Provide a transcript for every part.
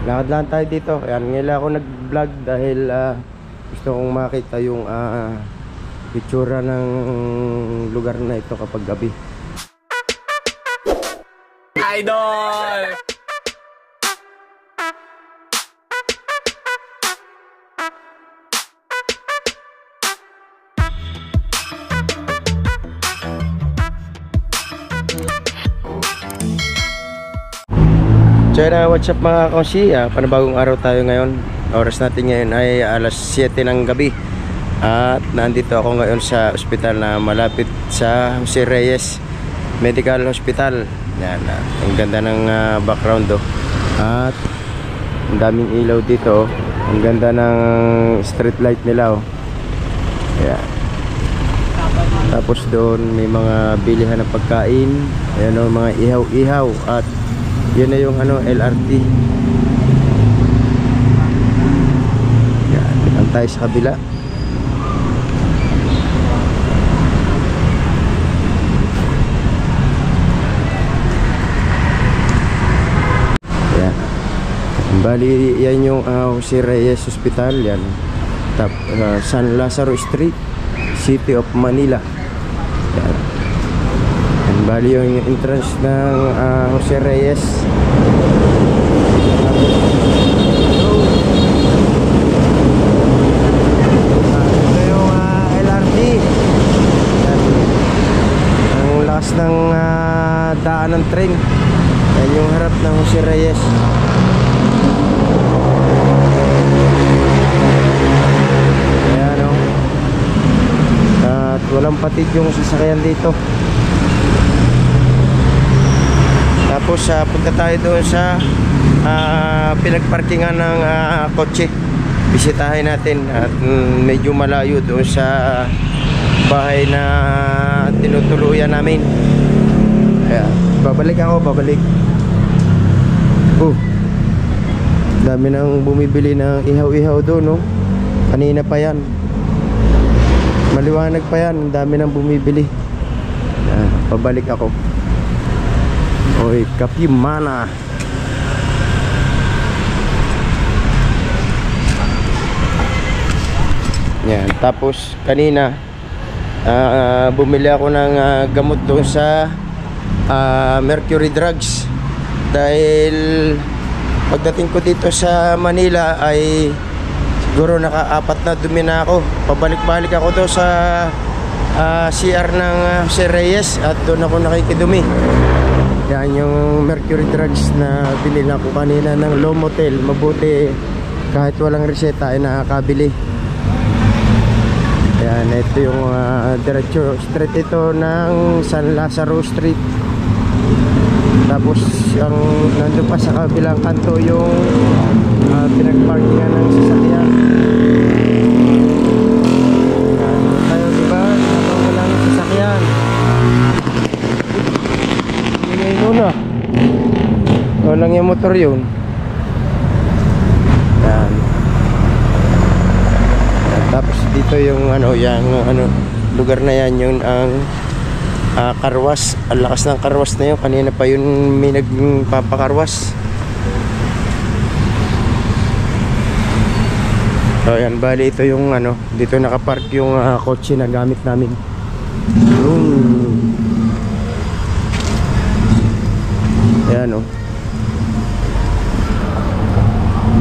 Lakad lang tayo dito. Ayan, ngayon ako nag-vlog dahil gusto kong makita yung itsura ng lugar na ito kapag gabi. Idol! So what's up mga konsi, panibagong araw tayo ngayon. Oras natin ngayon ay alas 7 ng gabi. At nandito ako ngayon sa ospital na malapit sa Jose Reyes Medical Hospital. Yan, ang ganda ng background At ang daming ilaw dito. Ang ganda ng street light nila Yan. Tapos doon may mga bilihan ng pagkain. Ayan mga ihaw-ihaw. At yun na yung LRT. Yan, tingnan tayo sa kabila. Yan. Bali yan yung Jose Reyes Hospital. Yan, San Lazaro Street, City of Manila. Yan. Bali yung entrance ng Jose Reyes. Ito yung LRT. Ang lakas ng daan ng train. Yan yung harap ng Jose Reyes. Ayan At walang patid yung sasakyan dito. Tapos punta tayo doon sa pinagparkingan ng kotse. Bisitahin natin at medyo malayo doon sa bahay na tinutuluyan namin. Ayan, babalik. Dami nang bumibili ng ihaw-ihaw doon Kanina pa yan. Maliwanag pa yan. Dami nang bumibili. Ayan, pabalik ako. Oy, kapi mana. Yan, tapos kanina bumili ako ng gamot doon sa Mercury Drugs dahil pagdating ko dito sa Manila ay siguro naka-4 na dumi na ako. Pabalik-balik ako doon sa CR ng Jose Reyes at doon ako nakikidumi. Yan yung Mercury Drugs na binila ko kanina ng Lomotel. Mabuti kahit walang reseta ay nakakabili. Yan, ito yung diretso street ito ng San Lazaro Street. Tapos yung nandun pa sa kabilang kanto yung pinagparkingan ng sasakyan. Tayo diba? Walang sasakyan. Walang yung motor yun. Yan. Tapos dito yung lugar na yan yung ang karwas. Ang lakas ng karwas na yun. Kanina pa yun may nagpapakarwas. So yan, bali ito yung dito nakapark yung kotse na gamit namin. Ayan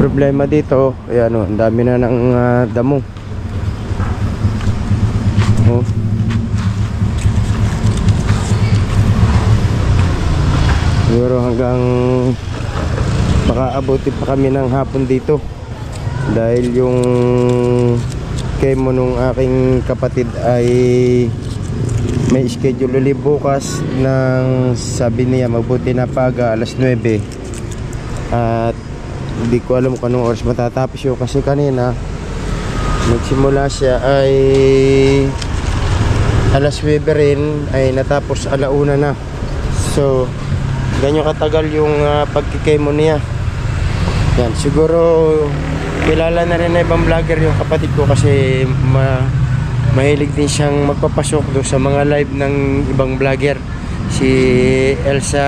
problema dito, ayan ang dami na ng damo. Siguro hanggang makaabuti pa kami ng hapon dito dahil yung chemo nung aking kapatid ay may schedule ulit bukas ng sabi niya mabuti na paga alas 9 at hindi ko alam kung anong oras matatapos yun kasi kanina nagsimula siya ay alas 9 rin ay natapos alauna na. So ganyan katagal yung pagkikemo niya. Yan, siguro kilala na rin na ibang vlogger yung kapatid ko kasi mahilig din siyang magpapasok doon sa mga live ng ibang vlogger. Si Elsa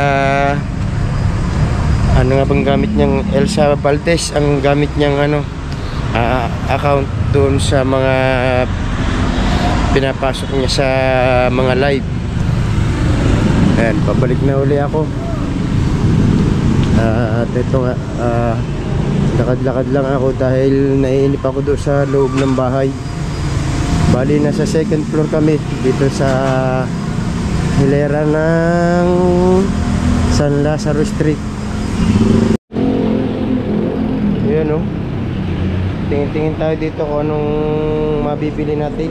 ano nga bang gamit niyang Elsa Valdez, ang gamit niyang account doon sa mga pinapasok niya sa mga live. Ayan, pabalik na uli ako. At ito nga, lakad-lakad lang ako dahil naiinip ako doon sa loob ng bahay. Bali, nasa second floor kami dito sa hilera ng San Lazaro Street. Ayan o, tingin-tingin tayo dito kung anong mabibili natin.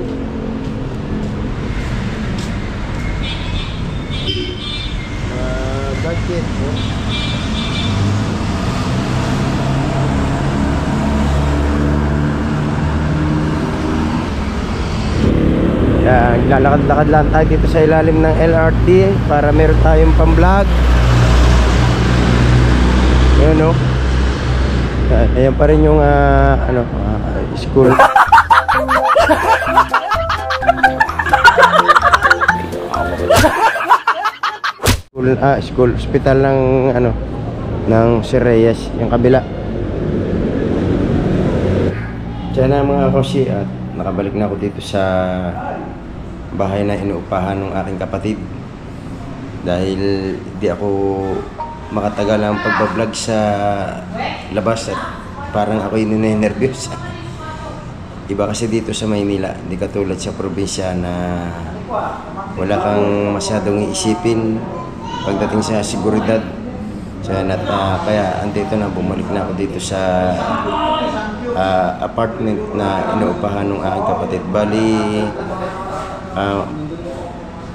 Gadget, no? Yan, lalakad-lakad lang tayo dito sa ilalim ng LRT para meron tayong pang-vlog. Ayan, no? Ayan pa rin yung school. School, hospital ng ng Sir Reyes, yung kabila. Diyan na mga kosi, at nakabalik na ako dito sa bahay na inuupahan ng aking kapatid. Dahil di ako makatagal ang pagbablog sa labas at parang ako'y ninenervyos. Iba kasi dito sa Maynila, hindi katulad sa probinsya na wala kang masyadong iisipin pagdating sa seguridad. So, kaya andito na, bumalik na ako dito sa apartment na inuupahan ng aking kapatid. Bali,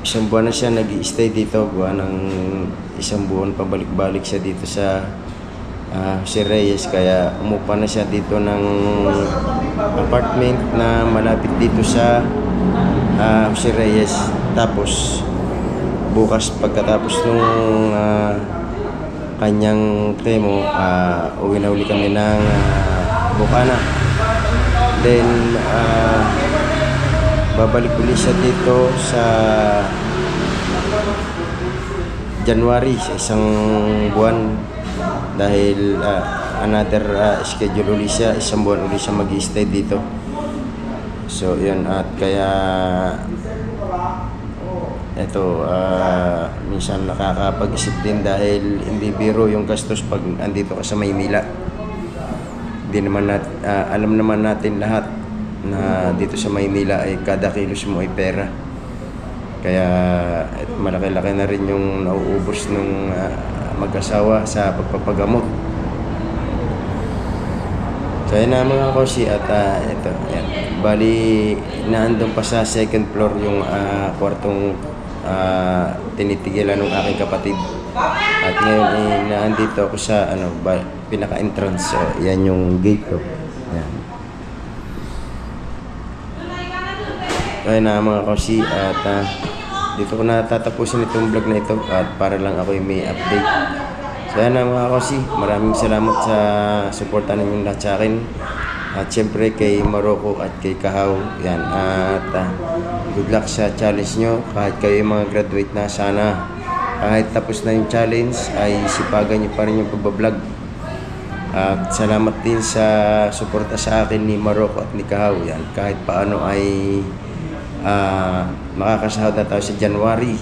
isang buwan na siya nag-i-stay dito. Buwan ng isang buwan, pabalik-balik siya dito sa Sir Reyes. Kaya umupa na siya dito ng apartment na malapit dito sa Sir Reyes. Tapos bukas pagkatapos nung kanyang chemo, uwi na uli kami ng Bukana. Then babalik uli siya dito sa January, sa isang buwan, dahil another schedule uli siya, isang buwan uli siya mag-i-stay dito. So yun, at kaya eto, minsan nakakapag-isip din dahil hindi biro yung gastos pag andito ka sa Maynila. Hindi naman alam naman natin lahat na dito sa Maynila ay kada kilos mo ay pera. Kaya malaki-laki na rin yung nauubos ng mag-asawa sa pagpapagamot. So yun na mga kosi, at ito, yan. Bali, naandun pa sa second floor yung kwartong tinitigilan ng aking kapatid. At ngayon naandito ako sa pinaka-entrance. So, yan yung gate ko. Yan. Ayun na mga kosi, at dito ko na tatapusin itong vlog na ito, at para lang ako may update. So yan na mga kosi, maraming salamat sa suporta ninyong lahat sa akin. At syempre kay Maroko at kay Kahaw. Yan. At good luck sa challenge nyo. Kahit kayo yung mga graduate na, sana kahit tapos na yung challenge ay sipagan nyo pa rin yung pagbablog. At salamat din sa suporta sa akin ni Maroko at ni Kahaw. Yan. Kahit paano ay makakasahod na tayo sa January.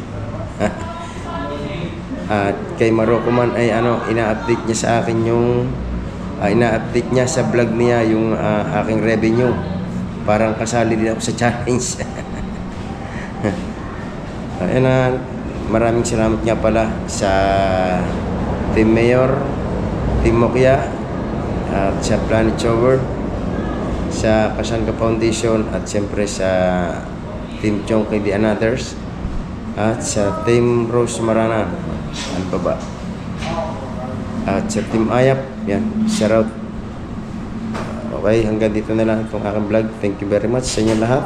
At kay Maroko man ay ina-update niya sa akin yung ina-update niya sa vlog niya yung aking revenue. Parang kasali din ako sa challenge. Ayun, maraming salamat nga pala sa Team Mayor, Team Mokya, at sa Planet Shower, sa Kasangga Foundation, at siyempre sa Team Chongkay The Anothers, at sa Team Rose Marana. Ano pa ba? At sa Team Ayap, yan, shout out. Okay, hanggang dito na lang itong aking vlog. Thank you very much sa inyo lahat.